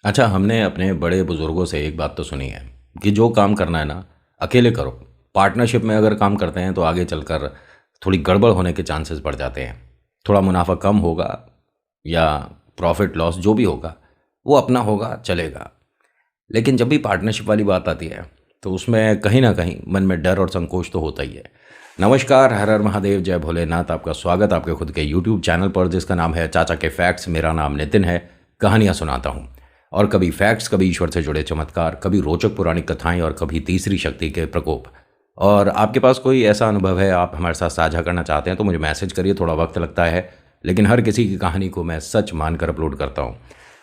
अच्छा, हमने अपने बड़े बुजुर्गों से एक बात तो सुनी है कि जो काम करना है ना, अकेले करो। पार्टनरशिप में अगर काम करते हैं तो आगे चलकर थोड़ी गड़बड़ होने के चांसेस बढ़ जाते हैं। थोड़ा मुनाफा कम होगा या प्रॉफिट लॉस जो भी होगा वो अपना होगा, चलेगा। लेकिन जब भी पार्टनरशिप वाली बात आती है तो उसमें कहीं ना कहीं मन में डर और संकोच तो होता ही है। नमस्कार, हर हर महादेव, जय भोलेनाथ। आपका स्वागत आपके खुद के यूट्यूब चैनल पर जिसका नाम है चाचा के फैक्ट्स। मेरा नाम नितिन है। कहानियाँ सुनाता हूँ, और कभी फैक्ट्स, कभी ईश्वर से जुड़े चमत्कार, कभी रोचक पुराणिक कथाएं और कभी तीसरी शक्ति के प्रकोप। और आपके पास कोई ऐसा अनुभव है आप हमारे साथ साझा करना चाहते हैं तो मुझे मैसेज करिए। थोड़ा वक्त लगता है लेकिन हर किसी की कहानी को मैं सच मानकर अपलोड करता हूँ।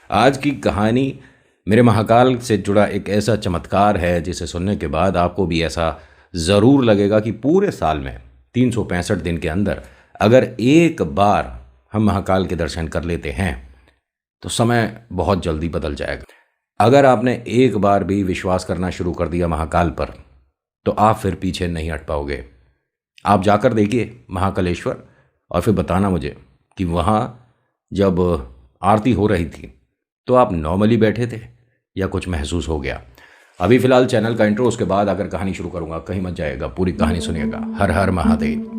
आज की कहानी मेरे महाकाल से जुड़ा एक ऐसा चमत्कार है जिसे सुनने के बाद आपको भी ऐसा ज़रूर लगेगा कि पूरे साल में 365 दिन के अंदर अगर एक बार हम महाकाल के दर्शन कर लेते हैं तो समय बहुत जल्दी बदल जाएगा। अगर आपने एक बार भी विश्वास करना शुरू कर दिया महाकाल पर तो आप फिर पीछे नहीं हट पाओगे। आप जाकर देखिए महाकालेश्वर और फिर बताना मुझे कि वहाँ जब आरती हो रही थी तो आप नॉर्मली बैठे थे या कुछ महसूस हो गया। अभी फिलहाल चैनल का इंट्रो, उसके बाद अगर कहानी शुरू करूंगा कहीं मत जाएगा, पूरी कहानी सुनिएगा। हर हर महादेव।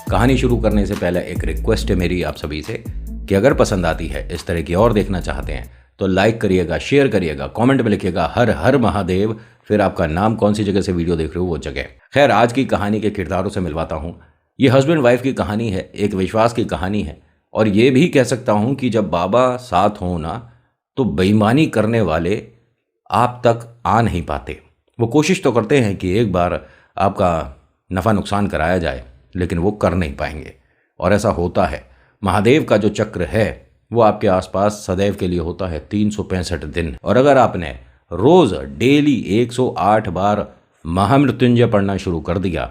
कहानी शुरू करने से पहले एक रिक्वेस्ट है मेरी आप सभी से कि अगर पसंद आती है, इस तरह की और देखना चाहते हैं तो लाइक करिएगा, शेयर करिएगा, कमेंट में लिखिएगा हर हर महादेव, फिर आपका नाम, कौन सी जगह से वीडियो देख रहे हो वो जगह। खैर, आज की कहानी के किरदारों से मिलवाता हूँ। ये हस्बैंड वाइफ की कहानी है, एक विश्वास की कहानी है। और ये भी कह सकता हूँ कि जब बाबा साथ हों ना तो बेईमानी करने वाले आप तक आ नहीं पाते। वो कोशिश तो करते हैं कि एक बार आपका नफ़ा नुकसान कराया जाए, लेकिन वो कर नहीं पाएंगे। और ऐसा होता है। महादेव का जो चक्र है वो आपके आसपास सदैव के लिए होता है 365 दिन। और अगर आपने रोज डेली 108 बार महामृत्युंजय पढ़ना शुरू कर दिया,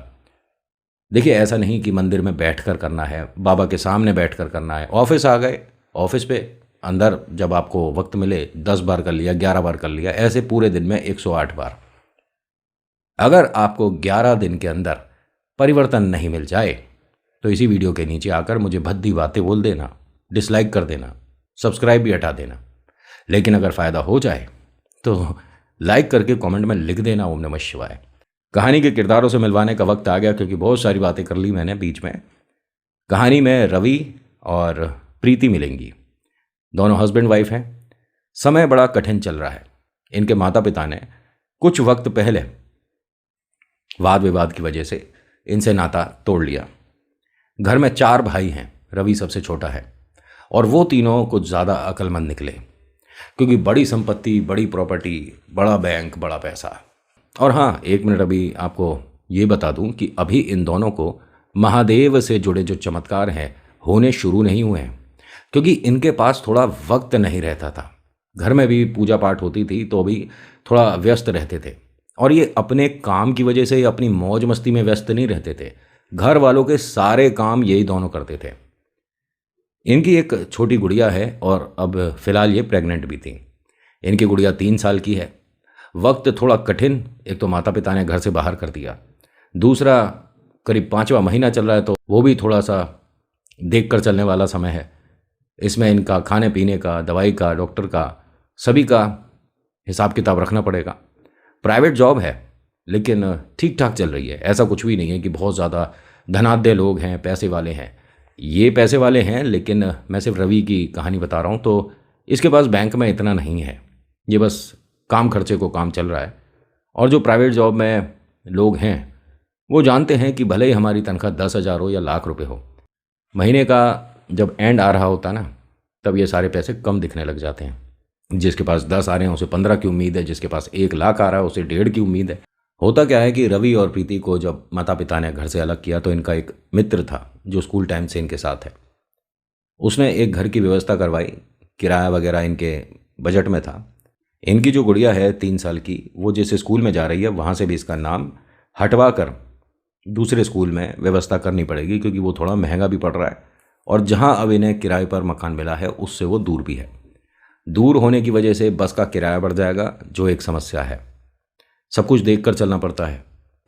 देखिए ऐसा नहीं कि मंदिर में बैठकर करना है, बाबा के सामने बैठकर करना है। ऑफिस आ गए, ऑफिस पे अंदर जब आपको वक्त मिले 10 बार कर लिया, 11 बार कर लिया, ऐसे पूरे दिन में 108 बार। अगर आपको 11 दिन के अंदर परिवर्तन नहीं मिल जाए तो इसी वीडियो के नीचे आकर मुझे भद्दी बातें बोल देना, डिसलाइक कर देना, सब्सक्राइब भी हटा देना। लेकिन अगर फ़ायदा हो जाए तो लाइक करके कमेंट में लिख देना ओम नमः शिवाय। कहानी के किरदारों से मिलवाने का वक्त आ गया, क्योंकि बहुत सारी बातें कर ली मैंने बीच में। कहानी में रवि और प्रीति मिलेंगी। दोनों हस्बैंड वाइफ हैं। समय बड़ा कठिन चल रहा है। इनके माता पिता ने कुछ वक्त पहले वाद विवाद की वजह से इनसे नाता तोड़ लिया। घर में 4 भाई हैं, रवि सबसे छोटा है। और वो तीनों कुछ ज़्यादा अक्लमंद निकले, क्योंकि बड़ी संपत्ति, बड़ी प्रॉपर्टी, बड़ा बैंक, बड़ा पैसा। और हाँ, एक मिनट अभी आपको ये बता दूं कि अभी इन दोनों को महादेव से जुड़े जो चमत्कार हैं होने शुरू नहीं हुए हैं, क्योंकि इनके पास थोड़ा वक्त नहीं रहता था। घर में भी पूजा पाठ होती थी तो भी थोड़ा व्यस्त रहते थे। और ये अपने काम की वजह से अपनी मौज मस्ती में व्यस्त नहीं रहते थे, घर वालों के सारे काम यही दोनों करते थे। इनकी एक छोटी गुड़िया है और अब फिलहाल ये प्रेग्नेंट भी थी। इनकी गुड़िया 3 साल की है। वक्त थोड़ा कठिन, एक तो माता पिता ने घर से बाहर कर दिया, दूसरा करीब 5वां महीना चल रहा है तो वो भी थोड़ा सा देख कर चलने वाला समय है। इसमें इनका खाने पीने का, दवाई का, डॉक्टर का, सभी का हिसाब किताब रखना पड़ेगा। प्राइवेट जॉब है लेकिन ठीक ठाक चल रही है। ऐसा कुछ भी नहीं है कि बहुत ज़्यादा धनाढ्य लोग हैं, पैसे वाले हैं। ये पैसे वाले हैं, लेकिन मैं सिर्फ रवि की कहानी बता रहा हूँ। तो इसके पास बैंक में इतना नहीं है, ये बस काम खर्चे को काम चल रहा है। और जो प्राइवेट जॉब में लोग हैं वो जानते हैं कि भले ही हमारी तनख्वाह 10,000 हो या लाख रुपए हो, महीने का जब एंड आ रहा होता ना तब ये सारे पैसे कम दिखने लग जाते हैं। जिसके पास 10 आ रहे हैं उसे 15 की उम्मीद है, जिसके पास 1 लाख आ रहा है उसे 1.5 की उम्मीद है। होता क्या है कि रवि और प्रीति को जब माता पिता ने घर से अलग किया तो इनका एक मित्र था जो स्कूल टाइम से इनके साथ है। उसने एक घर की व्यवस्था करवाई, किराया वगैरह इनके बजट में था। इनकी जो गुड़िया है 3 साल की, वो जिस स्कूल में जा रही है वहाँ से भी इसका नाम हटवा कर दूसरे स्कूल में व्यवस्था करनी पड़ेगी, क्योंकि वो थोड़ा महंगा भी पड़ रहा है। और जहाँ अब इन्हें किराए पर मकान मिला है उससे वो दूर भी है। दूर होने की वजह से बस का किराया बढ़ जाएगा, जो एक समस्या है। सब कुछ देख कर चलना पड़ता है।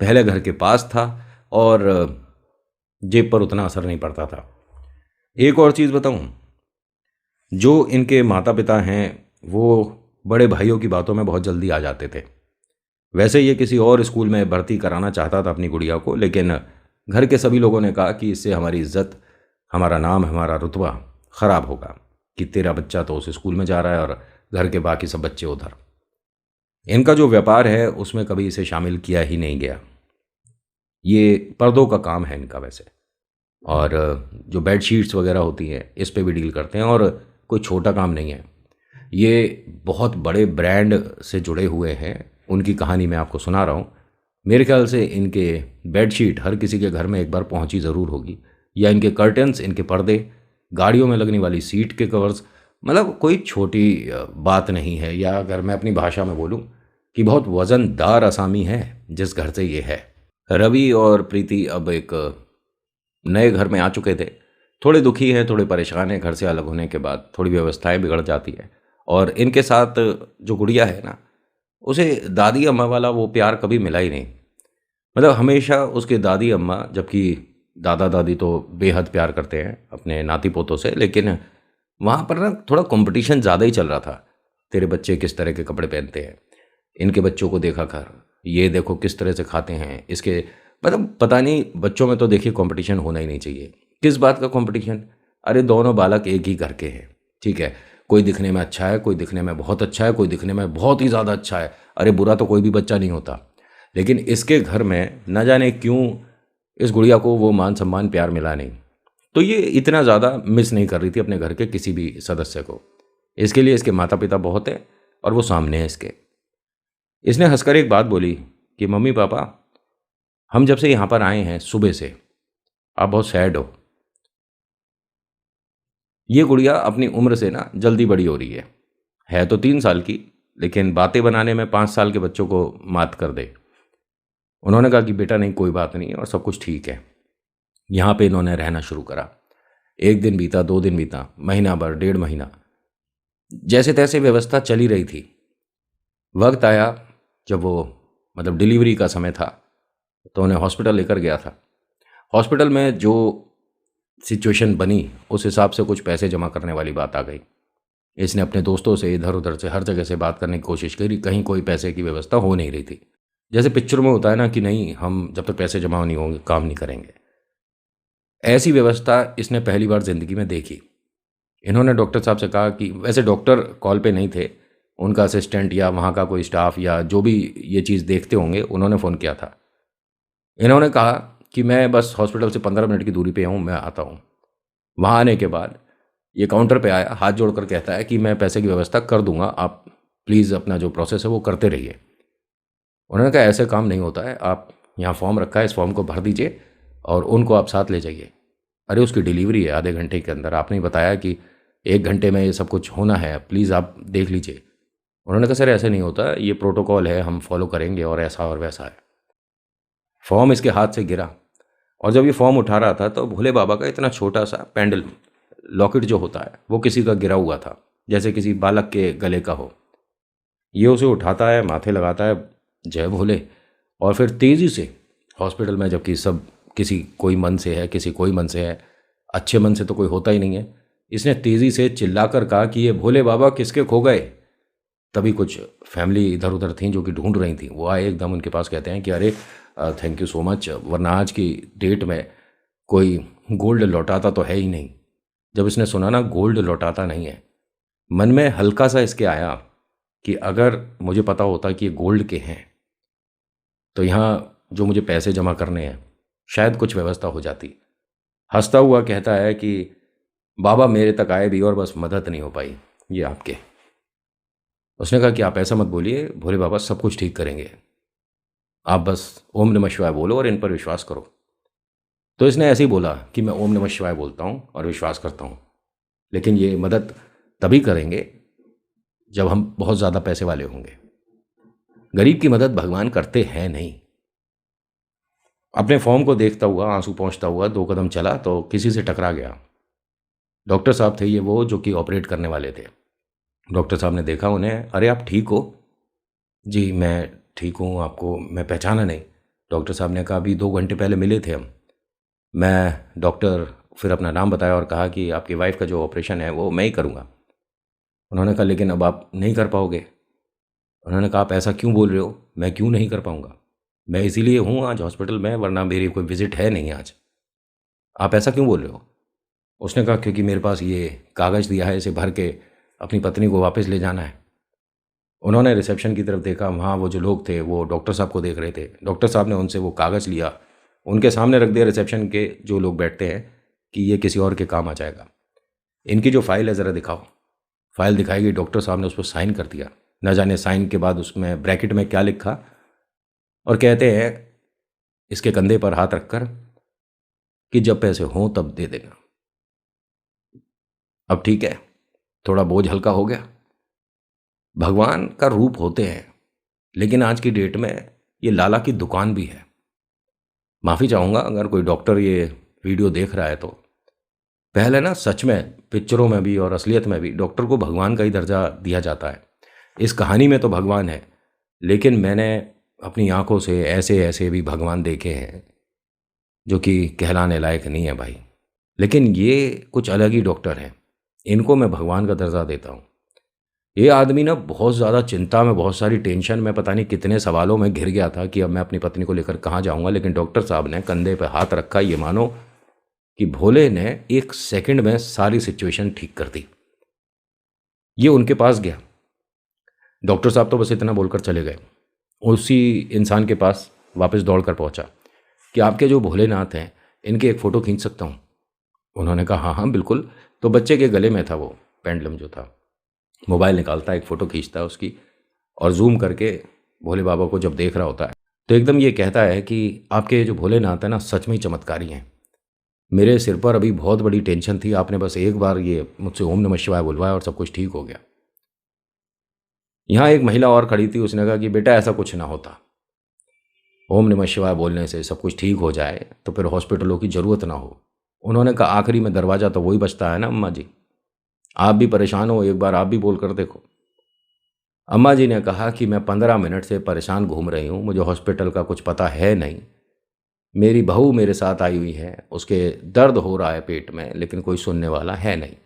पहले घर के पास था और जेब पर उतना असर नहीं पड़ता था। एक और चीज़ बताऊं, जो इनके माता पिता हैं वो बड़े भाइयों की बातों में बहुत जल्दी आ जाते थे। वैसे ये किसी और स्कूल में भर्ती कराना चाहता था अपनी गुड़िया को, लेकिन घर के सभी लोगों ने कहा कि इससे हमारी इज्जत, हमारा नाम, हमारा रुतबा खराब होगा कि तेरा बच्चा तो उस स्कूल में जा रहा है और घर के बाकी सब बच्चे उधर। इनका जो व्यापार है उसमें कभी इसे शामिल किया ही नहीं गया। ये पर्दों का काम है इनका वैसे। और जो बेड शीट्स वगैरह होती हैं इस पे भी डील करते हैं, और कोई छोटा काम नहीं है। ये बहुत बड़े ब्रांड से जुड़े हुए हैं। उनकी कहानी मैं आपको सुना रहा हूँ। मेरे ख्याल से इनके बेडशीट हर किसी के घर में एक बार पहुँची ज़रूर होगी, या इनके कर्टन्स, इनके पर्दे, गाड़ियों में लगने वाली सीट के कवर्स। मतलब कोई छोटी बात नहीं है, या अगर मैं अपनी भाषा में बोलूँ कि बहुत वज़नदार असामी है जिस घर से ये है। रवि और प्रीति अब एक नए घर में आ चुके थे। थोड़े दुखी हैं, थोड़े परेशान हैं। घर से अलग होने के बाद थोड़ी व्यवस्थाएं बिगड़ जाती है। और इनके साथ जो गुड़िया है ना, उसे दादी अम्मा वाला वो प्यार कभी मिला ही नहीं। मतलब हमेशा उसके दादी अम्मा, जबकि दादा दादी तो बेहद प्यार करते हैं अपने नाती पोतों से, लेकिन वहाँ पर ना थोड़ा कंपटीशन ज़्यादा ही चल रहा था। तेरे बच्चे किस तरह के कपड़े पहनते हैं, इनके बच्चों को देखा कर, ये देखो किस तरह से खाते हैं इसके। मतलब पता नहीं, बच्चों में तो देखिए कंपटीशन होना ही नहीं चाहिए। किस बात का कंपटीशन? अरे दोनों बालक एक ही घर के हैं, ठीक है। कोई दिखने में अच्छा है, कोई दिखने में बहुत अच्छा है, कोई दिखने में बहुत ही ज़्यादा अच्छा है। अरे बुरा तो कोई भी बच्चा नहीं होता। लेकिन इसके घर में न जाने क्यों इस गुड़िया को वो मान सम्मान प्यार मिला नहीं। तो ये इतना ज़्यादा मिस नहीं कर रही थी अपने घर के किसी भी सदस्य को। इसके लिए इसके माता पिता बहुत हैं और वो सामने हैं इसके। इसने हंसकर एक बात बोली कि मम्मी पापा, हम जब से यहाँ पर आए हैं सुबह से आप बहुत सैड हो। ये गुड़िया अपनी उम्र से ना जल्दी बड़ी हो रही है तो 3 साल की, लेकिन बातें बनाने में 5 साल के बच्चों को मात कर दे। उन्होंने कहा कि बेटा नहीं, कोई बात नहीं और सब कुछ ठीक है। यहाँ पे इन्होंने रहना शुरू करा। 1 दिन बीता, 2 दिन बीता, महीना भर, 1.5 महीना, जैसे तैसे व्यवस्था चली रही थी। वक्त आया जब वो मतलब डिलीवरी का समय था, तो उन्हें हॉस्पिटल लेकर गया था। हॉस्पिटल में जो सिचुएशन बनी उस हिसाब से कुछ पैसे जमा करने वाली बात आ गई। इसने अपने दोस्तों से इधर उधर से हर जगह से बात करने की कोशिश करी, कहीं कोई पैसे की व्यवस्था हो नहीं रही थी। जैसे पिक्चर में होता है ना कि नहीं, हम जब तक पैसे जमा नहीं होंगे काम नहीं करेंगे। ऐसी व्यवस्था इसने पहली बार ज़िंदगी में देखी। इन्होंने डॉक्टर साहब से कहा कि, वैसे डॉक्टर कॉल पे नहीं थे, उनका असिस्टेंट या वहाँ का कोई स्टाफ या जो भी ये चीज़ देखते होंगे उन्होंने फ़ोन किया था। इन्होंने कहा कि मैं बस हॉस्पिटल से 15 मिनट की दूरी पे हूँ, मैं आता हूँ। वहाँ आने के बाद ये काउंटर पे आया, हाथ जोड़कर कहता है कि मैं पैसे की व्यवस्था कर दूंगा, आप प्लीज़ अपना जो प्रोसेस है वो करते रहिए। उन्होंने कहा ऐसे काम नहीं होता है, आप यहाँ फॉर्म रखा है, इस फॉर्म को भर दीजिए और उनको आप साथ ले जाइए। अरे उसकी डिलीवरी है आधे घंटे के अंदर, आपने बताया कि 1 घंटे में ये सब कुछ होना है, प्लीज़ आप देख लीजिए। उन्होंने कहा सर ऐसे नहीं होता, ये प्रोटोकॉल है, हम फॉलो करेंगे और ऐसा और वैसा है। फॉर्म इसके हाथ से गिरा और जब ये फॉर्म उठा रहा था तो भोले बाबा का इतना छोटा सा पेंडल लॉकेट जो होता है वो किसी का गिरा हुआ था, जैसे किसी बालक के गले का हो। ये उसे उठाता है, माथे लगाता है, जय भोले, और फिर तेज़ी से हॉस्पिटल में, जबकि सब किसी कोई मन से है, किसी कोई मन से है, अच्छे मन से तो कोई होता ही नहीं है, इसने तेज़ी से चिल्लाकर कहा कि ये भोले बाबा किसके खो गए। तभी कुछ फैमिली इधर उधर थी जो कि ढूंढ रही थी, वो आए एकदम उनके पास, कहते हैं कि अरे थैंक यू सो मच, वरना आज की डेट में कोई गोल्ड लौटाता तो है ही नहीं। जब इसने सुना ना गोल्ड लौटाता नहीं है, मन में हल्का सा इसके आया कि अगर मुझे पता होता कि ये गोल्ड के हैं तो यहाँ जो मुझे पैसे जमा करने हैं शायद कुछ व्यवस्था हो जाती। हंसता हुआ कहता है कि बाबा मेरे तक आए भी और बस मदद नहीं हो पाई, ये आपके। उसने कहा कि आप ऐसा मत बोलिए, भोले बाबा सब कुछ ठीक करेंगे, आप बस ओम नमः शिवाय बोलो और इन पर विश्वास करो। तो इसने ऐसे ही बोला कि मैं ओम नमः शिवाय बोलता हूँ और विश्वास करता हूँ, लेकिन ये मदद तभी करेंगे जब हम बहुत ज़्यादा पैसे वाले होंगे। गरीब की मदद भगवान करते हैं नहीं। अपने फॉर्म को देखता हुआ, आंसू पहुँचता हुआ 2 कदम चला तो किसी से टकरा गया। डॉक्टर साहब थे ये, वो जो कि ऑपरेट करने वाले थे। डॉक्टर साहब ने देखा उन्हें, अरे आप ठीक हो? जी मैं ठीक हूँ, आपको मैं पहचाना नहीं। डॉक्टर साहब ने कहा अभी 2 घंटे पहले मिले थे हम। मैं डॉक्टर फिर अपना नाम बताया और कहा कि आपकी वाइफ़ का जो ऑपरेशन है वो मैं ही करूँगा। उन्होंने कहा लेकिन अब आप नहीं कर पाओगे। उन्होंने कहा आप ऐसा क्यों बोल रहे हो? मैं क्यों नहीं कर पाऊँगा? मैं इसीलिए हूँ आज हॉस्पिटल में, वरना मेरी कोई विज़िट है नहीं आज। आप ऐसा क्यों बोल रहे हो? उसने कहा क्योंकि मेरे पास ये कागज़ दिया है, इसे भर के अपनी पत्नी को वापस ले जाना है। उन्होंने रिसेप्शन की तरफ देखा, वहाँ वो जो लोग थे वो डॉक्टर साहब को देख रहे थे। डॉक्टर साहब ने उनसे वो कागज़ लिया, उनके सामने रख दिया, रिसेप्शन के जो लोग बैठते हैं, कि ये किसी और के काम आ जाएगा। इनकी जो फाइल है ज़रा दिखाओ। फाइल दिखाई गई, डॉक्टर साहब ने उस पर साइन कर दिया। न जाने साइन के बाद उसमें ब्रैकेट में क्या लिखा, और कहते हैं इसके कंधे पर हाथ रखकर कि जब पैसे हों तब दे देना। अब ठीक है, थोड़ा बोझ हल्का हो गया। भगवान का रूप होते हैं, लेकिन आज की डेट में ये लाला की दुकान भी है। माफ़ी चाहूँगा अगर कोई डॉक्टर ये वीडियो देख रहा है तो। पहले ना सच में पिक्चरों में भी और असलियत में भी डॉक्टर को भगवान का ही दर्जा दिया जाता है। इस कहानी में तो भगवान है, लेकिन मैंने अपनी आंखों से ऐसे ऐसे भी भगवान देखे हैं जो कि कहलाने लायक नहीं है भाई। लेकिन ये कुछ अलग ही डॉक्टर हैं, इनको मैं भगवान का दर्जा देता हूँ। ये आदमी ना बहुत ज़्यादा चिंता में, बहुत सारी टेंशन में, पता नहीं कितने सवालों में घिर गया था कि अब मैं अपनी पत्नी को लेकर कहाँ जाऊँगा। लेकिन डॉक्टर साहब ने कंधे पर हाथ रखा, ये मानो कि भोले ने 1 सेकंड में सारी सिचुएशन ठीक कर दी। ये उनके पास गया, डॉक्टर साहब तो बस इतना बोलकर चले गए। उसी इंसान के पास वापस दौड़कर पहुंचा कि आपके जो भोलेनाथ हैं इनकी एक फ़ोटो खींच सकता हूँ। उन्होंने कहा हाँ हाँ बिल्कुल। तो बच्चे के गले में था वो पेंडलम जो था। मोबाइल निकालता है, एक फ़ोटो खींचता है उसकी, और जूम करके भोले बाबा को जब देख रहा होता है तो एकदम ये कहता है कि आपके जो भोलेनाथ हैं ना सच में ही चमत्कारी हैं। मेरे सिर पर अभी बहुत बड़ी टेंशन थी, आपने बस एक बार ये मुझसे ओम नमः शिवाय बुलवाया और सब कुछ ठीक हो गया। यहाँ एक महिला और खड़ी थी, उसने कहा कि बेटा ऐसा कुछ ना होता, ओम नमः शिवाय बोलने से सब कुछ ठीक हो जाए तो फिर हॉस्पिटलों की ज़रूरत ना हो। उन्होंने कहा आखिरी में दरवाज़ा तो वही बचता है ना अम्मा जी, आप भी परेशान हो, एक बार आप भी बोल कर देखो। अम्मा जी ने कहा कि मैं 15 मिनट से परेशान घूम रही हूँ, मुझे हॉस्पिटल का कुछ पता है नहीं। मेरी बहू मेरे साथ आई हुई है, उसके दर्द हो रहा है पेट में, लेकिन कोई सुनने वाला है नहीं।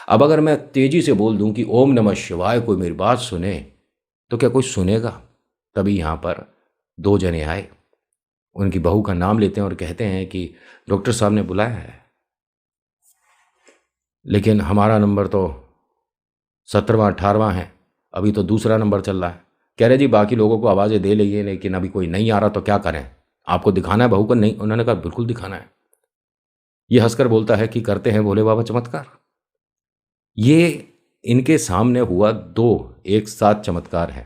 अब अगर मैं तेज़ी से बोल दूं कि ओम नमः शिवाय, कोई मेरी बात सुने, तो क्या कोई सुनेगा? तभी यहाँ पर 2 जने आए, उनकी बहू का नाम लेते हैं और कहते हैं कि डॉक्टर साहब ने बुलाया है, लेकिन हमारा नंबर तो 17वां 18वां है, अभी तो दूसरा नंबर चल रहा है। कह रहे जी बाकी लोगों को आवाज़ें दे लीजिए, लेकिन अभी कोई नहीं आ रहा तो क्या करें, आपको दिखाना है बहू को? नहीं। उन्होंने कहा बिल्कुल दिखाना है। ये हंसकर बोलता है कि करते हैं भोले बाबा चमत्कार। ये इनके सामने हुआ 2 एक साथ चमत्कार हैं।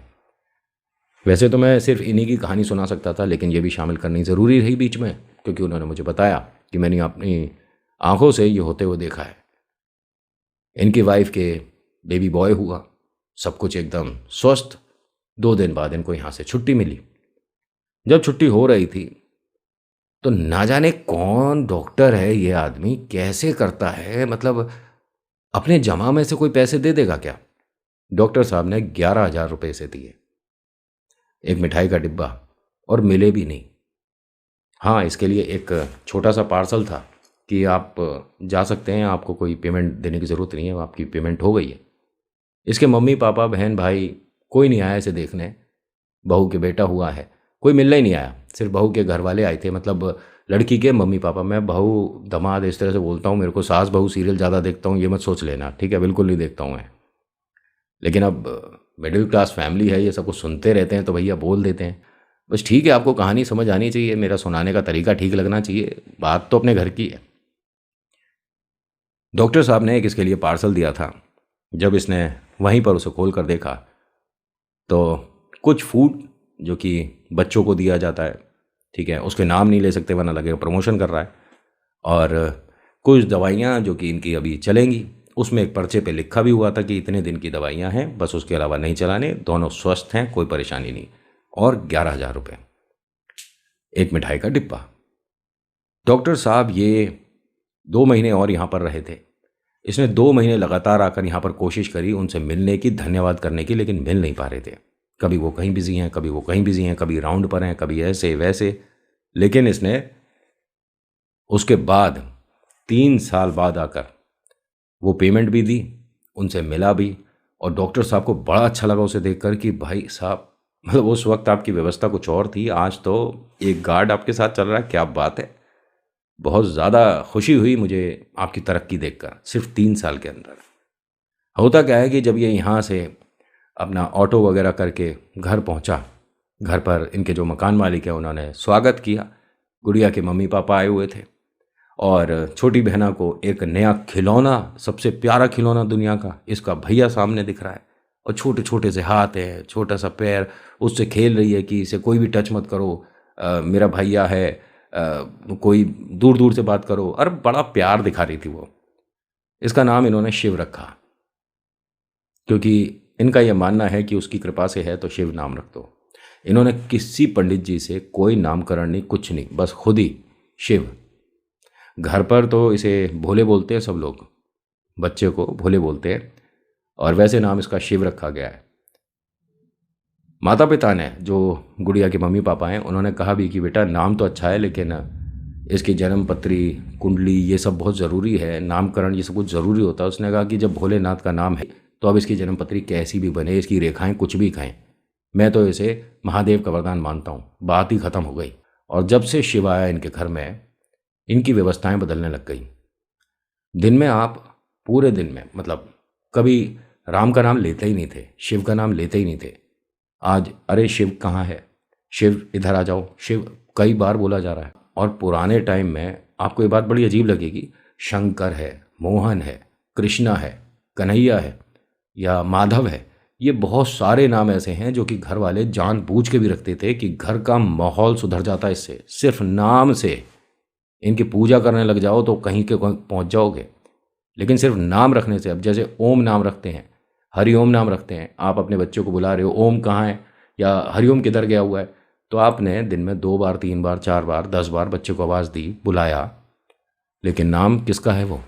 वैसे तो मैं सिर्फ इन्हीं की कहानी सुना सकता था, लेकिन ये भी शामिल करनी ज़रूरी रही बीच में, क्योंकि उन्होंने मुझे बताया कि मैंने अपनी आंखों से ये होते हुए देखा है। इनकी वाइफ के बेबी बॉय हुआ, सब कुछ एकदम स्वस्थ। 2 दिन बाद इनको यहाँ से छुट्टी मिली। जब छुट्टी हो रही थी तो ना जाने कौन डॉक्टर है ये आदमी, कैसे करता है, मतलब अपने जमा में से कोई पैसे दे देगा क्या? डॉक्टर साहब ने 11,000 रुपये से दिए, एक मिठाई का डिब्बा, और मिले भी नहीं। हाँ, इसके लिए एक छोटा सा पार्सल था कि आप जा सकते हैं, आपको कोई पेमेंट देने की ज़रूरत नहीं है, आपकी पेमेंट हो गई है। इसके मम्मी पापा बहन भाई कोई नहीं आया इसे देखने। बहू के बेटा हुआ है, कोई मिलने ही नहीं आया, सिर्फ बहू के घर वाले आए थे, मतलब लड़की के मम्मी पापा। मैं बहू दामाद इस तरह से बोलता हूँ, मेरे को सास बहू सीरियल ज़्यादा देखता हूँ, ये मत सोच लेना, ठीक है? बिल्कुल नहीं देखता हूँ मैं, लेकिन अब मिडिल क्लास फैमिली है, ये सब कुछ सुनते रहते हैं तो भैया बोल देते हैं। बस ठीक है, आपको कहानी समझ आनी चाहिए, मेरा सुनाने का तरीका ठीक लगना चाहिए, बात तो अपने घर की है। डॉक्टर साहब ने एक इसके लिए पार्सल दिया था। जब इसने वहीं पर उसे खोल कर देखा तो कुछ फूड जो कि बच्चों को दिया जाता है, ठीक है, उसके नाम नहीं ले सकते वरना लगेगा प्रमोशन कर रहा है, और कुछ दवाइयाँ जो कि इनकी अभी चलेंगी, उसमें एक पर्चे पे लिखा भी हुआ था कि इतने दिन की दवाइयाँ हैं, बस उसके अलावा नहीं चलाने, दोनों स्वस्थ हैं, कोई परेशानी नहीं, और 11,000 रुपये, एक मिठाई का डिब्बा। डॉक्टर साहब ये 2 महीने और यहाँ पर रहे थे। इसने 2 महीने लगातार आकर यहाँ पर कोशिश करी उनसे मिलने की, धन्यवाद करने की, लेकिन मिल नहीं पा रहे थे। कभी वो कहीं बिजी हैं, कभी वो कहीं बिजी हैं, कभी राउंड पर हैं, कभी ऐसे वैसे। लेकिन इसने उसके बाद 3 साल बाद आकर वो पेमेंट भी दी, उनसे मिला भी, और डॉक्टर साहब को बड़ा अच्छा लगा उसे देखकर कि भाई साहब, मतलब उस वक्त आपकी व्यवस्था कुछ और थी, आज तो एक गार्ड आपके साथ चल रहा है, क्या बात है। बहुत ज़्यादा खुशी हुई मुझे आपकी तरक्की देखकर सिर्फ 3 साल के अंदर। होता क्या है कि जब ये यहाँ से अपना ऑटो वगैरह करके घर पहुँचा, घर पर इनके जो मकान मालिक है उन्होंने स्वागत किया। गुड़िया के मम्मी पापा आए हुए थे और छोटी बहना को एक नया खिलौना, सबसे प्यारा खिलौना दुनिया का, इसका भैया सामने दिख रहा है और छोटे छोटे से हाथ है, छोटा सा पैर, उससे खेल रही है कि इसे कोई भी टच मत करो, मेरा भैया है, कोई दूर दूर से बात करो। अरे बड़ा प्यार दिखा रही थी वो। इसका नाम इन्होंने शिव रखा, क्योंकि इनका यह मानना है कि उसकी कृपा से है तो शिव नाम रख दो। इन्होंने किसी पंडित जी से कोई नामकरण नहीं, कुछ नहीं, बस खुद ही शिव। घर पर तो इसे भोले बोलते हैं सब लोग, बच्चे को भोले बोलते हैं, और वैसे नाम इसका शिव रखा गया है। माता पिता ने, जो गुड़िया के मम्मी पापा हैं, उन्होंने कहा भी कि बेटा नाम तो अच्छा है लेकिन इसकी जन्म पत्री, कुंडली, ये सब बहुत ज़रूरी है, नामकरण ये सब कुछ ज़रूरी होता है। उसने कहा कि जब भोलेनाथ का नाम है तो अब इसकी जन्म पत्री कैसी भी बने, इसकी रेखाएं कुछ भी खाएं, मैं तो इसे महादेव का वरदान मानता हूँ। बात ही ख़त्म हो गई। और जब से शिव आया इनके घर में, इनकी व्यवस्थाएं बदलने लग गई। दिन में आप पूरे दिन में, मतलब कभी राम का नाम लेते ही नहीं थे, शिव का नाम लेते ही नहीं थे। आज अरे शिव कहाँ है, शिव इधर आ जाओ, शिव कई बार बोला जा रहा है। और पुराने टाइम में आपको ये बात बड़ी अजीब लगेगी, शंकर है, मोहन है, कृष्णा है, कन्हैया है या माधव है, ये बहुत सारे नाम ऐसे हैं जो कि घर वाले जानबूझ के भी रखते थे कि घर का माहौल सुधर जाता है इससे। सिर्फ नाम से इनकी पूजा करने लग जाओ तो कहीं के पहुंच जाओगे, लेकिन सिर्फ नाम रखने से। अब जैसे ओम नाम रखते हैं, हरिओम नाम रखते हैं, आप अपने बच्चे को बुला रहे हो, ओम कहाँ है या हरिओम किधर गया हुआ है, तो आपने दिन में 2 बार 3 बार 4 बार 10 बार बच्चे को आवाज़ दी, बुलाया, लेकिन नाम किसका है वो।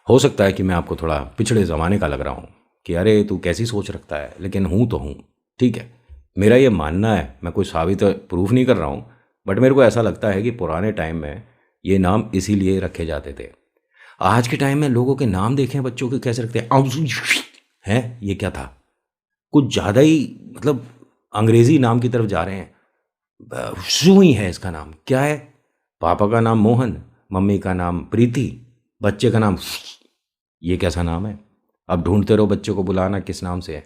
हो सकता है कि मैं आपको थोड़ा पिछड़े ज़माने का लग रहा हूँ कि अरे तू कैसी सोच रखता है, लेकिन हूँ तो हूँ, ठीक है। मेरा ये मानना है, मैं कोई साबित प्रूफ नहीं कर रहा हूँ, बट मेरे को ऐसा लगता है कि पुराने टाइम में ये नाम इसीलिए रखे जाते थे। आज के टाइम में लोगों के नाम देखें बच्चों के कैसे रखते हैं, ये क्या था, कुछ ज़्यादा ही मतलब अंग्रेज़ी नाम की तरफ जा रहे हैं। सुई है इसका नाम, क्या है, पापा का नाम मोहन, मम्मी का नाम प्रीति, बच्चे का नाम, ये कैसा नाम है। अब ढूंढते रहो बच्चे को बुलाना किस नाम से है।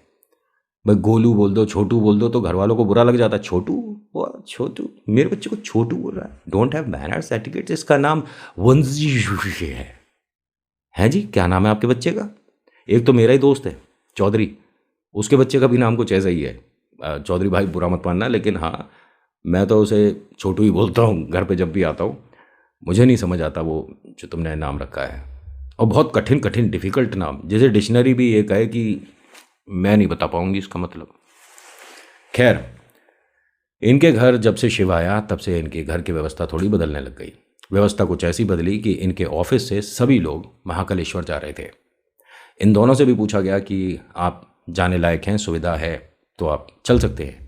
भाई गोलू बोल दो, छोटू बोल दो, तो घर वालों को बुरा लग जाता है। छोटू, वो छोटू, मेरे बच्चे को छोटू बोल रहा है, डोंट हैव मैनर्स एटिकेट्स। इसका नाम वंजी है जी। क्या नाम है आपके बच्चे का। एक तो मेरा ही दोस्त है चौधरी, उसके बच्चे का भी नाम कुछ ऐसा ही है। चौधरी भाई बुरा मत मानना, लेकिन हाँ मैं तो उसे छोटू ही बोलता हूँ घर पे जब भी आता हूँ। मुझे नहीं समझ आता वो जो तुमने नाम रखा है, और बहुत कठिन कठिन डिफ़िकल्ट नाम, जैसे डिक्शनरी भी ये कहे कि मैं नहीं बता पाऊंगी इसका मतलब। खैर, इनके घर जब से शिव आया तब से इनके घर की व्यवस्था थोड़ी बदलने लग गई। व्यवस्था कुछ ऐसी बदली कि इनके ऑफिस से सभी लोग महाकालेश्वर जा रहे थे। इन दोनों से भी पूछा गया कि आप जाने लायक हैं, सुविधा है तो आप चल सकते हैं।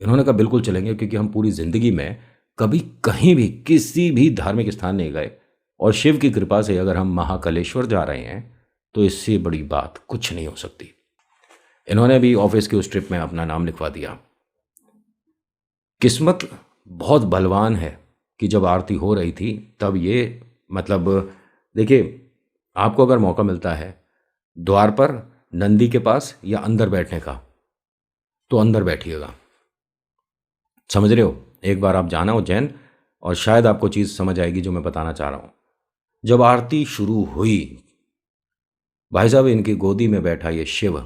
इन्होंने कहा बिल्कुल चलेंगे, क्योंकि हम पूरी ज़िंदगी में कभी कहीं भी किसी भी धार्मिक स्थान नहीं गए, और शिव की कृपा से अगर हम महाकालेश्वर जा रहे हैं तो इससे बड़ी बात कुछ नहीं हो सकती। इन्होंने भी ऑफिस की उस ट्रिप में अपना नाम लिखवा दिया। किस्मत बहुत बलवान है कि जब आरती हो रही थी तब ये, मतलब देखिए, आपको अगर मौका मिलता है द्वार पर नंदी के पास या अंदर बैठने का, तो अंदर बैठिएगा। समझ रहे हो, एक बार आप जाना उज्जैन और शायद आपको चीज़ समझ आएगी जो मैं बताना चाह रहा हूँ। जब आरती शुरू हुई, भाई साहब इनकी गोदी में बैठा ये शिव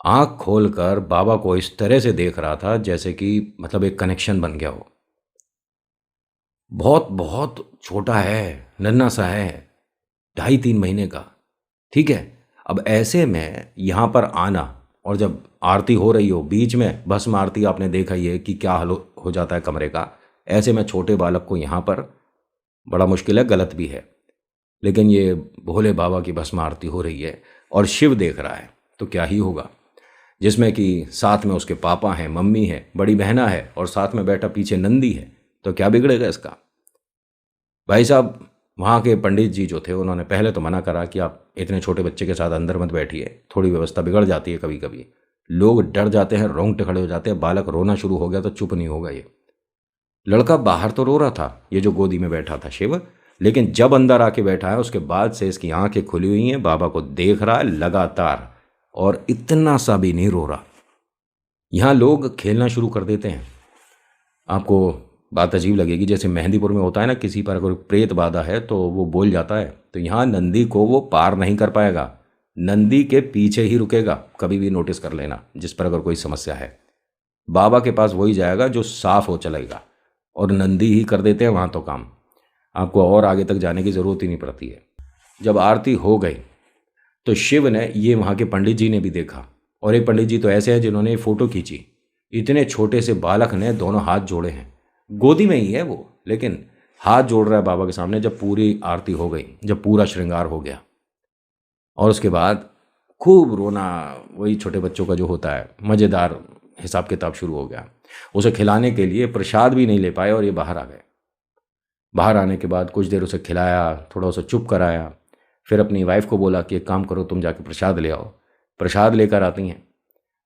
आंख खोलकर बाबा को इस तरह से देख रहा था जैसे कि मतलब एक कनेक्शन बन गया हो। बहुत बहुत छोटा है, नन्हा सा है, 2.5-3 महीने का, ठीक है। अब ऐसे में यहाँ पर आना, और जब आरती हो रही हो बीच में, भस्म आरती आपने देखा ही है कि क्या हाल हो जाता है कमरे का। ऐसे में छोटे बालक को यहाँ पर बड़ा मुश्किल है, गलत भी है, लेकिन ये भोले बाबा की भस्म आरती हो रही है और शिव देख रहा है तो क्या ही होगा। जिसमें कि साथ में उसके पापा हैं, मम्मी है, बड़ी बहना है और साथ में बैठा पीछे नंदी है, तो क्या बिगड़ेगा इसका। भाई साहब, वहाँ के पंडित जी जो थे उन्होंने पहले तो मना करा कि आप इतने छोटे बच्चे के साथ अंदर मत बैठिए, थोड़ी व्यवस्था बिगड़ जाती है कभी कभी। लोग डर जाते हैं, रोंगटे खड़े हो जाते हैं, बालक रोना शुरू हो गया तो चुप नहीं होगा ये। लड़का बाहर तो रो रहा था, ये जो गोदी में बैठा था शिव, लेकिन जब अंदर आके बैठा है उसके बाद से इसकी आंखें खुली हुई हैं, बाबा को देख रहा है लगातार, और इतना सा भी नहीं रो रहा। यहाँ लोग खेलना शुरू कर देते हैं। आपको बात अजीब लगेगी, जैसे मेहंदीपुर में होता है ना, किसी पर अगर प्रेत बाधा है तो वो बोल जाता है, तो यहाँ नंदी को वो पार नहीं कर पाएगा, नंदी के पीछे ही रुकेगा। कभी भी नोटिस कर लेना, जिस पर अगर कोई समस्या है बाबा के पास वही जाएगा जो साफ हो चलेगा, और नंदी ही कर देते हैं वहाँ तो काम। आपको और आगे तक जाने की ज़रूरत ही नहीं पड़ती है। जब आरती हो गई तो शिव ने, ये वहाँ के पंडित जी ने भी देखा, और एक पंडित जी तो ऐसे हैं जिन्होंने फ़ोटो खींची। इतने छोटे से बालक ने दोनों हाथ जोड़े हैं, गोदी में ही है वो, लेकिन हाथ जोड़ रहा है बाबा के सामने। जब पूरी आरती हो गई, जब पूरा श्रृंगार हो गया, और उसके बाद खूब रोना, वही छोटे बच्चों का जो होता है, मज़ेदार हिसाब किताब शुरू हो गया। उसे खिलाने के लिए प्रसाद भी नहीं ले पाए और ये बाहर आ गए। बाहर आने के बाद कुछ देर उसे खिलाया, थोड़ा उसे चुप कराया, फिर अपनी वाइफ को बोला कि एक काम करो, तुम जाके प्रसाद ले आओ। प्रसाद लेकर आती हैं।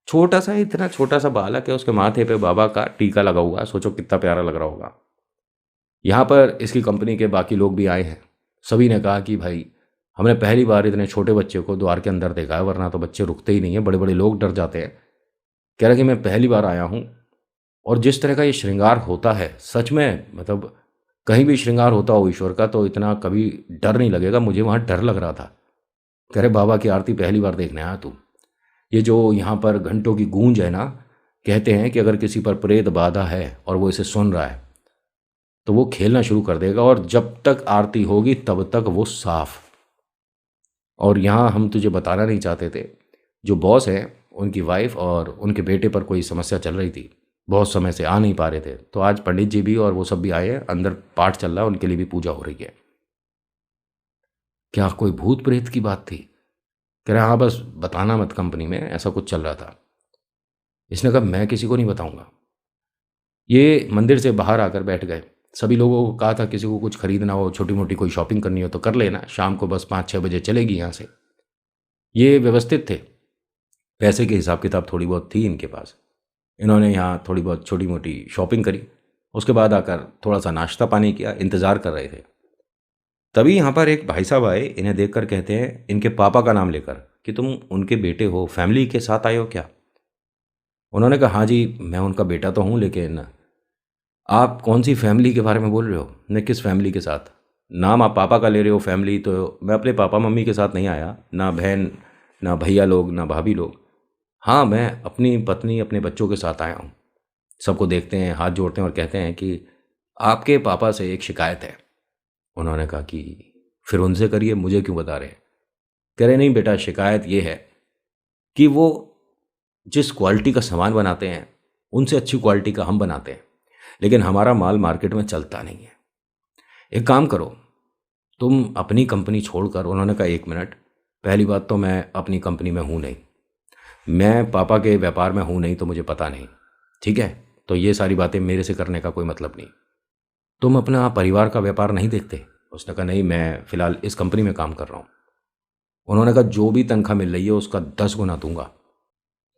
छोटा सा, इतना छोटा सा बालक है, उसके माथे पे बाबा का टीका लगा हुआ, सोचो कितना प्यारा लग रहा होगा। यहाँ पर इसकी कंपनी के बाकी लोग भी आए हैं। सभी ने कहा कि भाई, हमने पहली बार इतने छोटे बच्चे को द्वार के अंदर देखा है, वरना तो बच्चे रुकते ही नहीं है, बड़े बड़े लोग डर जाते हैं। कह रहा कि मैं पहली बार आया हूँ, और जिस तरह का ये श्रृंगार होता है, सच में मतलब कहीं भी श्रृंगार होता हो ईश्वर का तो इतना कभी डर नहीं लगेगा, मुझे वहाँ डर लग रहा था। कह रहे बाबा की आरती पहली बार देखने आया तू। ये जो यहाँ पर घंटों की गूंज है ना, कहते हैं कि अगर किसी पर प्रेत बाधा है और वो इसे सुन रहा है तो वो खेलना शुरू कर देगा, और जब तक आरती होगी तब तक वो साफ। और यहाँ हम तुझे बताना नहीं चाहते थे, जो बॉस है उनकी वाइफ और उनके बेटे पर कोई समस्या चल रही थी, बहुत समय से आ नहीं पा रहे थे, तो आज पंडित जी भी और वो सब भी आए हैं, अंदर पाठ चल रहा है, उनके लिए भी पूजा हो रही है। क्या कोई भूत प्रेत की बात थी? कह रहे हाँ, बस बताना मत, कंपनी में ऐसा कुछ चल रहा था। इसने कहा मैं किसी को नहीं बताऊंगा। ये मंदिर से बाहर आकर बैठ गए। सभी लोगों को कहा था किसी को कुछ खरीदना हो, छोटी मोटी कोई शॉपिंग करनी हो तो कर लेना, शाम को बस 5-6 बजे चलेगी यहाँ से। ये व्यवस्थित थे, पैसे की हिसाब किताब थोड़ी बहुत थी इनके पास। इन्होंने यहाँ थोड़ी बहुत छोटी मोटी शॉपिंग करी, उसके बाद आकर थोड़ा सा नाश्ता पानी किया, इंतज़ार कर रहे थे। तभी यहाँ पर एक भाई साहब आए, इन्हें देखकर कहते हैं, इनके पापा का नाम लेकर, कि तुम उनके बेटे हो, फैमिली के साथ आए हो क्या? उन्होंने कहा हाँ जी, मैं उनका बेटा तो हूँ, लेकिन आप कौन सी फैमिली के बारे में बोल रहे हो? मैं किस फैमिली के साथ? नाम आप पापा का ले रहे हो फैमिली, तो मैं अपने पापा मम्मी के साथ नहीं आया, ना बहन, ना भैया लोग, ना भाभी लोग। हाँ, मैं अपनी पत्नी, अपने बच्चों के साथ आया हूँ। सबको देखते हैं, हाथ जोड़ते हैं और कहते हैं कि आपके पापा से एक शिकायत है। उन्होंने कहा कि फिर उनसे करिए, मुझे क्यों बता रहे हैं? कह रहे नहीं बेटा, शिकायत ये है कि वो जिस क्वालिटी का सामान बनाते हैं उनसे अच्छी क्वालिटी का हम बनाते हैं, लेकिन हमारा माल मार्केट में चलता नहीं है। एक काम करो, तुम अपनी कंपनी छोड़कर। उन्होंने कहा 1 मिनट, पहली बात तो मैं अपनी कंपनी में हूँ नहीं, मैं पापा के व्यापार में हूँ नहीं, तो मुझे पता नहीं, ठीक है? तो ये सारी बातें मेरे से करने का कोई मतलब नहीं। तुम अपना परिवार का व्यापार नहीं देखते? उसने कहा नहीं, मैं फ़िलहाल इस कंपनी में काम कर रहा हूँ। उन्होंने कहा जो भी तनख्वाह मिल रही है उसका 10 गुना दूंगा।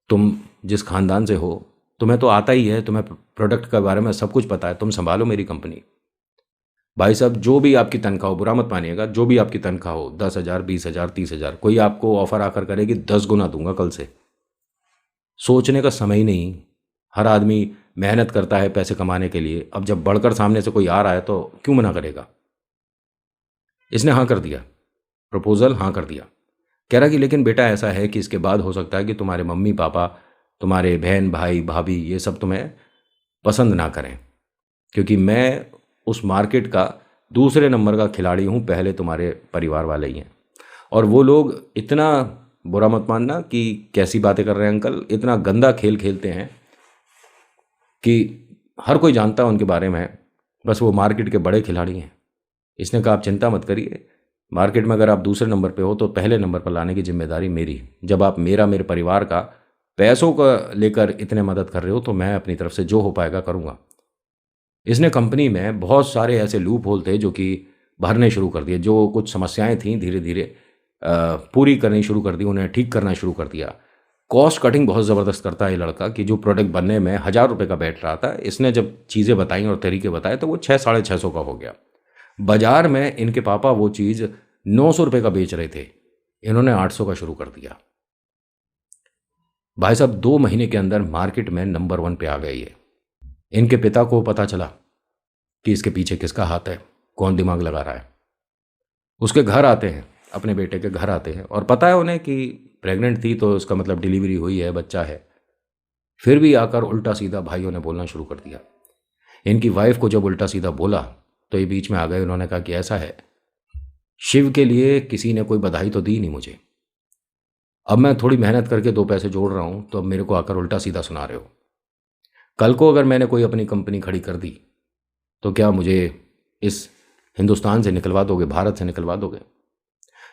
तुम जिस खानदान से हो, तुम्हें तो आता ही है, तुम्हें प्रोडक्ट के बारे में सब कुछ पता है, तुम संभालो मेरी कंपनी। भाई साहब, जो भी आपकी तनख्वाह हो, बुरा मत मानिएगा, जो भी आपकी तनख्वाह हो, 10,000, 20,000, 30,000, कोई आपको ऑफर आकर करेगी 10 गुना दूंगा कल से। सोचने का समय ही नहीं। हर आदमी मेहनत करता है पैसे कमाने के लिए, अब जब बढ़कर सामने से कोई आ रहा है तो क्यों मना करेगा? इसने हाँ कर दिया, प्रपोजल हाँ कर दिया। कह रहा कि लेकिन बेटा ऐसा है कि इसके बाद हो सकता है कि तुम्हारे मम्मी पापा, तुम्हारे बहन भाई भाभी, ये सब तुम्हें पसंद ना करें, क्योंकि मैं उस मार्केट का दूसरे नंबर का खिलाड़ी हूँ, पहले तुम्हारे परिवार वाले ही हैं। और वो लोग इतना, बुरा मत मानना कि कैसी बातें कर रहे हैं अंकल, इतना गंदा खेल खेलते हैं कि हर कोई जानता है उनके बारे में, बस वो मार्केट के बड़े खिलाड़ी हैं। इसने कहा आप चिंता मत करिए, मार्केट में अगर आप दूसरे नंबर पे हो तो पहले नंबर पर लाने की जिम्मेदारी मेरी। जब आप मेरे परिवार का पैसों का लेकर इतने मदद कर रहे हो तो मैं अपनी तरफ से जो हो पाएगा करूँगा। इसने कंपनी में बहुत सारे ऐसे लूप होल थे जो कि भरने शुरू कर दिए, जो कुछ समस्याएं थीं धीरे धीरे पूरी करनी शुरू कर दी, उन्हें ठीक करना शुरू कर दिया। कॉस्ट कटिंग बहुत ज़बरदस्त करता है ये लड़का, कि जो प्रोडक्ट बनने में 1,000 रुपये का बैठ रहा था, इसने जब चीज़ें बताई और तरीके बताए तो वो 600-650 का हो गया। बाजार में इनके पापा वो चीज़ 900 रुपये का बेच रहे थे, इन्होंने 800 का शुरू कर दिया। भाई साहब 2 महीने के अंदर मार्केट में नंबर 1 पे आ गए ये। इनके पिता को पता चला कि इसके पीछे किसका हाथ है, कौन दिमाग लगा रहा है। उसके घर आते हैं, अपने बेटे के घर आते हैं, और पता है उन्हें कि प्रेग्नेंट थी तो उसका मतलब डिलीवरी हुई है, बच्चा है। फिर भी आकर उल्टा सीधा भाइयों ने बोलना शुरू कर दिया। इनकी वाइफ को जब उल्टा सीधा बोला तो ये बीच में आ गए। उन्होंने कहा कि ऐसा है, शिव के लिए किसी ने कोई बधाई तो दी नहीं मुझे, अब मैं थोड़ी मेहनत करके 2 पैसे जोड़ रहा हूँ, तो अब मेरे को आकर उल्टा सीधा सुना रहे हो। कल को अगर मैंने कोई अपनी कंपनी खड़ी कर दी तो क्या मुझे इस हिंदुस्तान से निकलवा दोगे, भारत से निकलवा दोगे,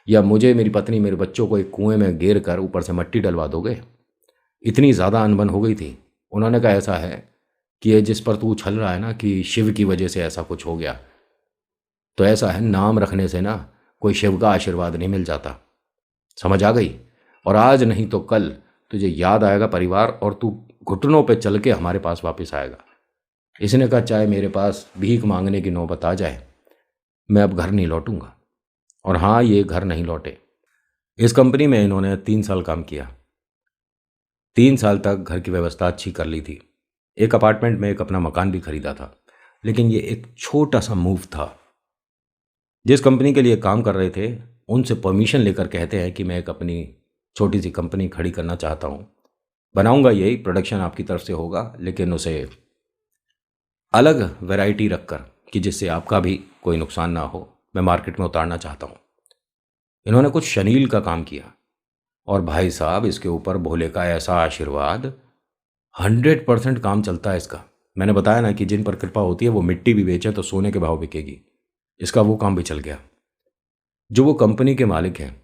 या मुझे, मेरी पत्नी, मेरे बच्चों को एक कुएं में गिर कर ऊपर से मट्टी डलवा दोगे? इतनी ज़्यादा अनबन हो गई थी। उन्होंने कहा ऐसा है कि ये जिस पर तू उछल रहा है ना कि शिव की वजह से ऐसा कुछ हो गया, तो ऐसा है, नाम रखने से ना कोई शिव का आशीर्वाद नहीं मिल जाता, समझ आ गई? और आज नहीं तो कल तुझे याद आएगा परिवार, और तू घुटनों पे चल के हमारे पास वापस आएगा। इसने कहा चाहे मेरे पास भीख मांगने की नौबत आ जाए, मैं अब घर नहीं लौटूंगा। और हाँ, ये घर नहीं लौटे। इस कंपनी में इन्होंने 3 साल काम किया। 3 साल तक घर की व्यवस्था अच्छी कर ली थी। एक अपार्टमेंट में एक अपना मकान भी खरीदा था। लेकिन ये एक छोटा सा मूव था। जिस कंपनी के लिए काम कर रहे थे उनसे परमिशन लेकर कहते हैं कि मैं एक अपनी छोटी सी कंपनी खड़ी करना चाहता हूँ, बनाऊंगा, यही प्रोडक्शन आपकी तरफ से होगा, लेकिन उसे अलग वैरायटी रखकर कि जिससे आपका भी कोई नुकसान ना हो, मैं मार्केट में उतारना चाहता हूँ। इन्होंने कुछ शनील का काम किया, और भाई साहब इसके ऊपर भोले का ऐसा आशीर्वाद, 100% काम चलता है इसका। मैंने बताया ना कि जिन पर कृपा होती है वो मिट्टी भी बेचे तो सोने के भाव बिकेगी। इसका वो काम भी चल गया। जो वो कंपनी के मालिक हैं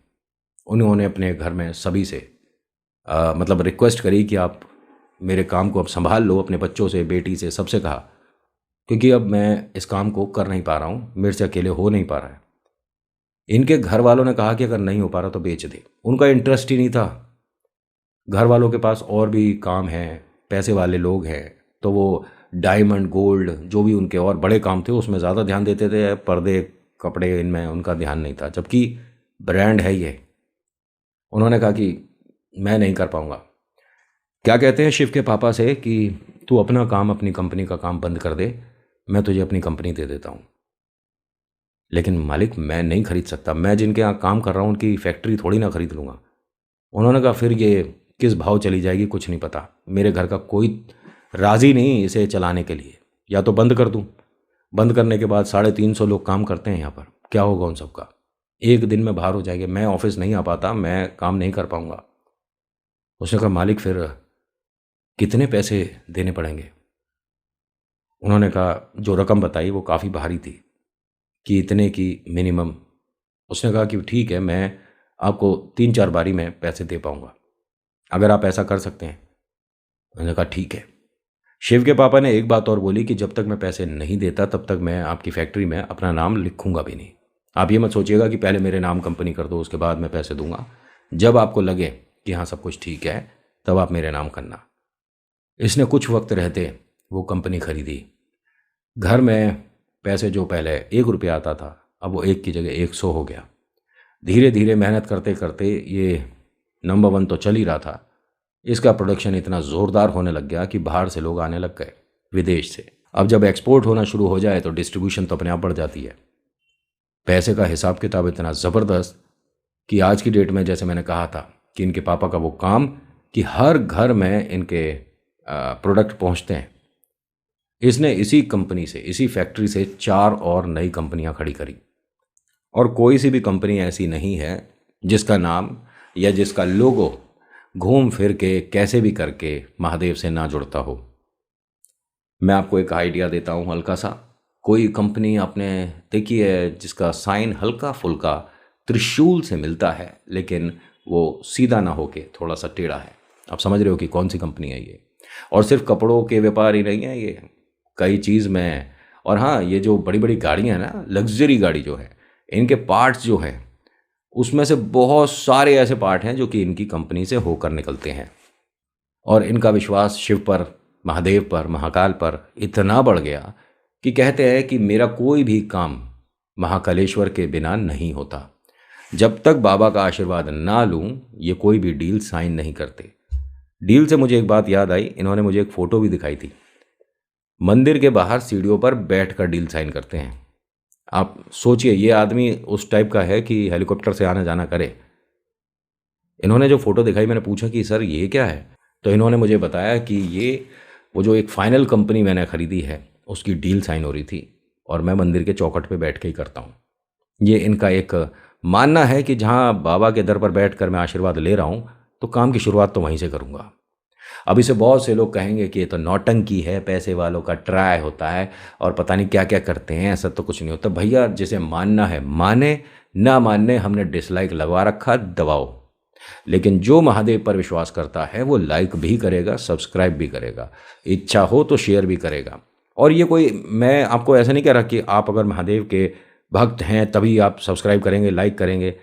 उन्होंने अपने घर में सभी से मतलब रिक्वेस्ट करी कि आप मेरे काम को अब संभाल लो, अपने बच्चों से, बेटी से, सबसे कहा, क्योंकि अब मैं इस काम को कर नहीं पा रहा हूँ, मेरे से अकेले हो नहीं पा रहा है। इनके घर वालों ने कहा कि अगर नहीं हो पा रहा तो बेच दे। उनका इंटरेस्ट ही नहीं था। घर वालों के पास और भी काम है, पैसे वाले लोग हैं, तो वो डायमंड, गोल्ड, जो भी उनके और बड़े काम थे उसमें ज़्यादा ध्यान देते थे। पर्दे, कपड़े, इनमें उनका ध्यान नहीं था, जबकि ब्रांड है ये। उन्होंने कहा कि मैं नहीं कर पाऊँगा। क्या कहते हैं शिव के पापा से कि तू अपना काम, अपनी कंपनी का काम बंद कर दे, मैं तुझे अपनी कंपनी दे देता हूँ। लेकिन मालिक मैं नहीं खरीद सकता, मैं जिनके यहाँ काम कर रहा हूँ उनकी फैक्ट्री थोड़ी ना खरीद लूँगा। उन्होंने कहा फिर ये किस भाव चली जाएगी कुछ नहीं पता, मेरे घर का कोई राज़ी नहीं इसे चलाने के लिए, या तो बंद कर दूँ। बंद करने के बाद 350 लोग काम करते हैं यहाँ पर, क्या होगा उन सबका? एक दिन में बाहर हो जाएंगे, मैं ऑफिस नहीं आ पाता, मैं काम नहीं कर पाऊँगा। उसने कहा मालिक फिर कितने पैसे देने पड़ेंगे? उन्होंने कहा जो रकम बताई वो काफ़ी भारी थी, कि इतने की मिनिमम। उसने कहा कि ठीक है, मैं आपको 3-4 बारी में पैसे दे पाऊँगा, अगर आप ऐसा कर सकते हैं। मैंने कहा ठीक है। शिव के पापा ने एक बात और बोली कि जब तक मैं पैसे नहीं देता तब तक मैं आपकी फैक्ट्री में अपना नाम लिखूंगा भी नहीं। आप ये मत सोचिएगा कि पहले मेरे नाम कंपनी कर दो उसके बाद मैं पैसे दूंगा। जब आपको लगे कि हाँ सब कुछ ठीक है तब आप मेरे नाम करना। इसने कुछ वक्त रहते वो कंपनी खरीदी। घर में पैसे जो पहले 1 रुपया आता था अब वो 1 की जगह 100 हो गया। धीरे धीरे मेहनत करते करते ये नंबर 1 तो चल ही रहा था, इसका प्रोडक्शन इतना ज़ोरदार होने लग गया कि बाहर से लोग आने लग गए, विदेश से। अब जब एक्सपोर्ट होना शुरू हो जाए तो डिस्ट्रीब्यूशन तो अपने आप बढ़ जाती है। पैसे का हिसाब किताब इतना ज़बरदस्त कि आज की डेट में, जैसे मैंने कहा था कि इनके पापा का वो काम कि हर घर में इनके प्रोडक्ट पहुंचते हैं, इसने इसी कंपनी से, इसी फैक्ट्री से 4 और नई कंपनियां खड़ी करी। और कोई सी भी कंपनी ऐसी नहीं है जिसका नाम या जिसका लोगो घूम फिर के कैसे भी करके महादेव से ना जुड़ता हो। मैं आपको एक आइडिया देता हूँ हल्का सा। कोई कंपनी आपने देखी है जिसका साइन हल्का फुल्का त्रिशूल से मिलता है, लेकिन वो सीधा ना होके थोड़ा सा टेढ़ा है? आप समझ रहे हो कि कौन सी कंपनी है ये। और सिर्फ कपड़ों के व्यापार ही नहीं है ये, कई चीज़ में। और हाँ, ये जो बड़ी बड़ी गाड़ियाँ हैं ना, लग्जरी गाड़ी जो है, इनके पार्ट्स जो है, उसमें से बहुत सारे ऐसे पार्ट हैं जो कि इनकी कंपनी से होकर निकलते हैं। और इनका विश्वास शिव पर, महादेव पर, महाकाल पर इतना बढ़ गया कि कहते हैं कि मेरा कोई भी काम महाकालेश्वर के बिना नहीं होता। जब तक बाबा का आशीर्वाद ना लूं, ये कोई भी डील साइन नहीं करते। डील से मुझे एक बात याद आई, इन्होंने मुझे एक फ़ोटो भी दिखाई थी। मंदिर के बाहर सीढ़ियों पर बैठकर डील साइन करते हैं। आप सोचिए, ये आदमी उस टाइप का है कि हेलीकॉप्टर से आना जाना करे। इन्होंने जो फ़ोटो दिखाई, मैंने पूछा कि सर ये क्या है, तो इन्होंने मुझे बताया कि ये वो जो एक फाइनल कंपनी मैंने ख़रीदी है उसकी डील साइन हो रही थी, और मैं मंदिर के चौखट पे बैठ के ही करता हूँ। ये इनका एक मानना है कि जहाँ बाबा के दर पर बैठकर मैं आशीर्वाद ले रहा हूँ, तो काम की शुरुआत तो वहीं से करूँगा। अब इसे बहुत से लोग कहेंगे कि ये तो नौटंकी है, पैसे वालों का ट्राई होता है और पता नहीं क्या क्या करते हैं, ऐसा तो कुछ नहीं होता। भैया जिसे मानना है माने, ना मानने हमने डिसलाइक लगवा रखा, दबाओ। लेकिन जो महादेव पर विश्वास करता है वो लाइक भी करेगा, सब्सक्राइब भी करेगा, इच्छा हो तो शेयर भी करेगा। और ये कोई, मैं आपको ऐसा नहीं कह रहा कि आप अगर महादेव के भक्त हैं तभी आप सब्सक्राइब करेंगे, लाइक करेंगे।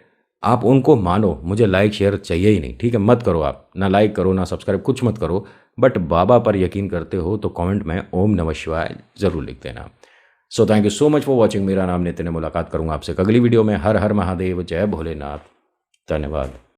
आप उनको मानो, मुझे लाइक शेयर चाहिए ही नहीं, ठीक है, मत करो, आप ना लाइक करो ना सब्सक्राइब, कुछ मत करो। बट बाबा पर यकीन करते हो तो कमेंट में ओम नमः शिवाय ज़रूर लिख देना। So thank you so much for watching. मेरा नाम नितिन है, मुलाकात करूंगा आपसे अगली वीडियो में। हर हर महादेव, जय भोलेनाथ, धन्यवाद।